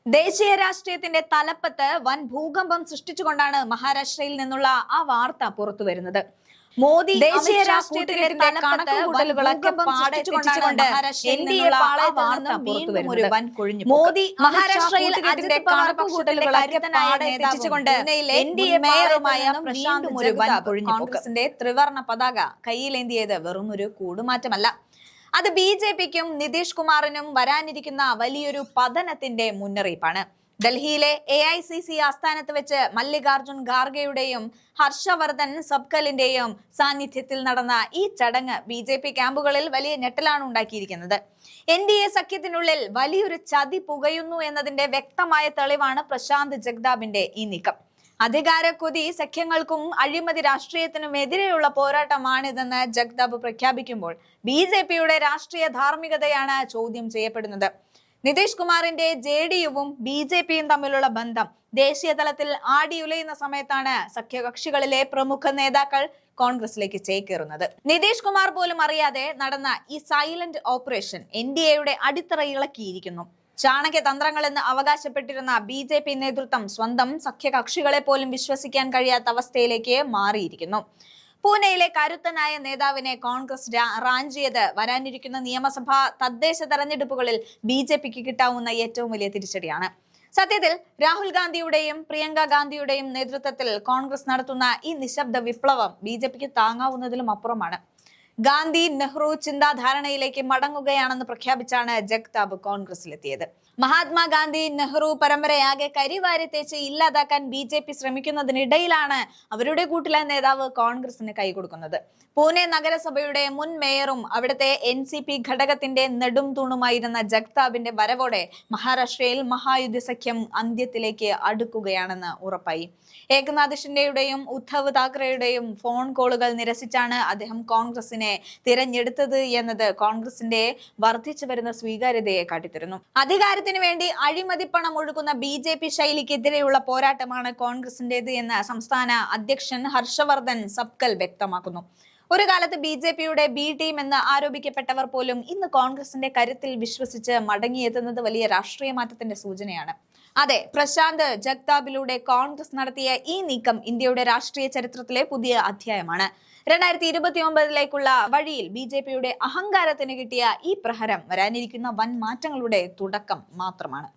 ദേശീയ രാഷ്ട്രീയത്തിന്റെ തലപ്പത്ത് വൻ ഭൂകമ്പം സൃഷ്ടിച്ചുകൊണ്ടാണ് മഹാരാഷ്ട്രയിൽ നിന്നുള്ള ആ വാർത്ത പുറത്തുവരുന്നത്. മോദി ദേശീയ രാഷ്ട്രീയത്തിന്റെ തലപ്പത്ത് മോദി മഹാരാഷ്ട്രയിൽ കോൺഗ്രസിന്റെ ത്രിവർണ പതാക കയ്യിലേന്തിയത് വെറും ഒരു കൂടുമാറ്റമല്ല. അത് ബി.ജെ.പിക്കും നിതീഷ് കുമാറിനും വരാനിരിക്കുന്ന വലിയൊരു പതനത്തിന്റെ മുന്നറിയിപ്പാണ്. ഡൽഹിയിലെ AICC ആസ്ഥാനത്ത് വെച്ച് മല്ലികാർജുൻ ഖാർഗെയുടെയും ഹർഷവർദ്ധൻ സബ്കലിന്റെയും സാന്നിധ്യത്തിൽ നടന്ന ഈ ചടങ്ങ് ബി.ജെ.പി ക്യാമ്പുകളിൽ വലിയ ഞെട്ടലാണ് ഉണ്ടാക്കിയിരിക്കുന്നത്. NDA സഖ്യത്തിനുള്ളിൽ വലിയൊരു ചതി പുകയുന്നു എന്നതിന്റെ വ്യക്തമായ തെളിവാണ് പ്രശാന്ത് ജഗ്താബിന്റെ ഈ നീക്കം. അധികാരക്കൊതി സഖ്യങ്ങൾക്കും അഴിമതി രാഷ്ട്രീയത്തിനും എതിരെയുള്ള പോരാട്ടമാണിതെന്ന് ജഗ്താബ് പ്രഖ്യാപിക്കുമ്പോൾ ബി.ജെ.പിയുടെ രാഷ്ട്രീയ ധാർമ്മികതയാണ് ചോദ്യം ചെയ്യപ്പെടുന്നത്. നിതീഷ് കുമാറിന്റെ JDUവും ബി.ജെ.പിയും തമ്മിലുള്ള ബന്ധം ദേശീയ തലത്തിൽ ആടിയുലയുന്ന സമയത്താണ് സഖ്യകക്ഷികളിലെ പ്രമുഖ നേതാക്കൾ കോൺഗ്രസിലേക്ക് ചേക്കേറുന്നത്. നിതീഷ് കുമാർ പോലും അറിയാതെ നടന്ന ഈ സൈലന്റ് ഓപ്പറേഷൻ NDAയുടെ അടിത്തറ ഇളക്കിയിരിക്കുന്നു. ചാണക്യ തന്ത്രങ്ങളെന്ന് അവകാശപ്പെട്ടിരുന്ന ബി.ജെ.പി നേതൃത്വം സ്വന്തം സഖ്യകക്ഷികളെ പോലും വിശ്വസിക്കാൻ കഴിയാത്ത അവസ്ഥയിലേക്ക് മാറിയിരിക്കുന്നു. പൂനെയിലെ കരുത്തനായ നേതാവിനെ കോൺഗ്രസ് റാഞ്ചിയത് വരാനിരിക്കുന്ന നിയമസഭാ തദ്ദേശ തെരഞ്ഞെടുപ്പുകളിൽ ബി.ജെ.പിക്ക് കിട്ടാവുന്ന ഏറ്റവും വലിയ തിരിച്ചടിയാണ്. സത്യത്തിൽ രാഹുൽ ഗാന്ധിയുടെയും പ്രിയങ്ക ഗാന്ധിയുടെയും നേതൃത്വത്തിൽ കോൺഗ്രസ് നടത്തുന്ന ഈ നിശബ്ദ വിപ്ലവം ബി.ജെ.പിക്ക് താങ്ങാവുന്നതിലും അപ്പുറമാണ്. ഗാന്ധി നെഹ്റു ചിന്താധാരണയിലേക്ക് മടങ്ങുകയാണെന്ന് പ്രഖ്യാപിച്ചാണ് ജഗ്താബ് കോൺഗ്രസിലെത്തിയത്. മഹാത്മാഗാന്ധി നെഹ്റു പരമ്പരയാകെ കരിവാരി തേച്ച് ഇല്ലാതാക്കാൻ ബി.ജെ.പി ശ്രമിക്കുന്നതിനിടയിലാണ് അവരുടെ കൂട്ടിലെ നേതാവ് കോൺഗ്രസിന് കൈകൊടുക്കുന്നത്. പൂനെ നഗരസഭയുടെ മുൻ മേയറും അവിടുത്തെ NCP ഘടകത്തിന്റെ നെടും തൂണുമായിരുന്ന ജഗ്താബിന്റെ വരവോടെ മഹാരാഷ്ട്രയിൽ മഹായുദ്ധ സഖ്യം അന്ത്യത്തിലേക്ക് അടുക്കുകയാണെന്ന് ഉറപ്പായി. ഏകനാഥ് ഷിൻഡെയുടെയും ഉദ്ധവ് താക്കറെയുടെയും ഫോൺ കോളുകൾ നിരസിച്ചാണ് അദ്ദേഹം കോൺഗ്രസിനെ തിരഞ്ഞെടുത്തത് എന്നത് കോൺഗ്രസിന്റെ വർദ്ധിച്ചു വരുന്ന സ്വീകാര്യതയെ കാട്ടിത്തരുന്നു. അധികാരത്തിന് വേണ്ടി അഴിമതിപ്പണം ഒഴുകുന്ന ബി.ജെ.പി ശൈലിക്കെതിരെയുള്ള പോരാട്ടമാണ് കോൺഗ്രസിന്റേത് എന്ന് സംസ്ഥാന അധ്യക്ഷൻ ഹർഷവർദ്ധൻ സബ്കൽ വ്യക്തമാക്കുന്നു. ഒരു കാലത്ത് ബി.ജെ.പിയുടെ B ടീം എന്ന് ആരോപിക്കപ്പെട്ടവർ പോലും ഇന്ന് കോൺഗ്രസിന്റെ കരുത്തിൽ വിശ്വസിച്ച് മടങ്ങിയെത്തുന്നത് വലിയ രാഷ്ട്രീയ മാറ്റത്തിന്റെ സൂചനയാണ്. അതെ, പ്രശാന്ത് ജഗ്താബിലൂടെ കോൺഗ്രസ് നടത്തിയ ഈ നീക്കം ഇന്ത്യയുടെ രാഷ്ട്രീയ ചരിത്രത്തിലെ പുതിയ അധ്യായമാണ്. 2029ലേക്കുള്ള വഴിയിൽ ബി.ജെ.പിയുടെ അഹങ്കാരത്തിന് കിട്ടിയ ഈ പ്രഹരം വരാനിരിക്കുന്ന വൻ മാറ്റങ്ങളുടെ തുടക്കം മാത്രമാണ്.